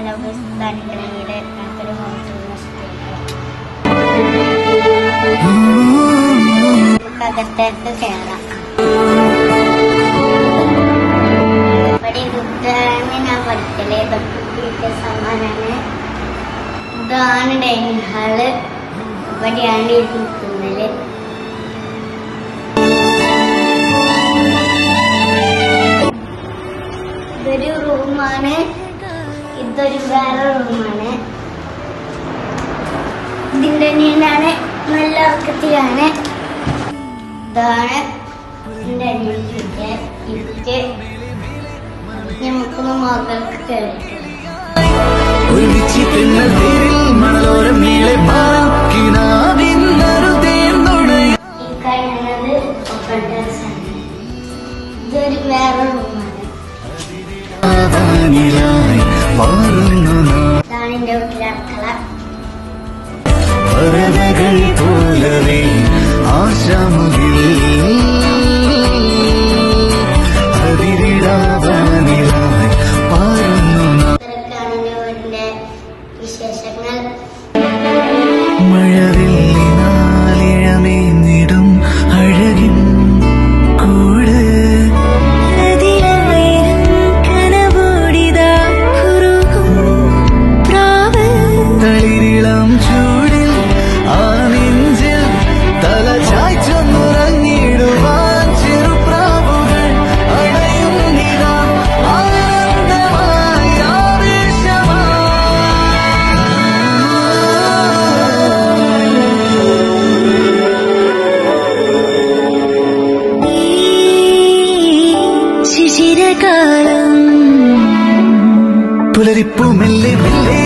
Hello അടുക്കളയിലെ നമുക്കൊരു അകത്തേക്ക് കയറാം. ഇവിടെ ഇതാണ് ഞാൻ പഠിക്കല്. ഇതൊക്കെ സമാനാണ്. ഇതാണ് ഡൈനിങ് ഹാള്. ഇവിടെയാണ് ഇരിക്കുന്നത്. ഇതൊരു റൂമാണ്. ഇതൊരു വേറെ റൂമാണ്. ഇതിന്റെ അനിയനാണ്, നല്ല ഉറക്കത്തിലാണ്. ഇതാണ് എന്റെ അനിയന്റെ ഇറ്റ്. നമുക്കൊന്ന് മകൾക്ക് കേൾക്കാം. ഈ കഴിയുന്നത് ഇതൊരു വേറെ റൂമാണ്. ഇതാണ് എന്റെ വീട്ടിലെ അടുക്കള. പോലവേ ആശാമുകിൽ വിശേഷങ്ങൾ. മഴവില്ലിനാലിഴമേന്നിടും അഴകിൻ കൂട് തളിരിളം ചൂടിൽ ആ നെഞ്ചിൽ തല ചായ്ച്ചൊന്നുറങ്ങിടുവാൻ ചെറുപ്രാവുകൾ അടയുന്നിതാ ആനന്ദമായി ശിശിരകാലം പുലരിപ്പൂ മെല്ലെ മെല്ലെ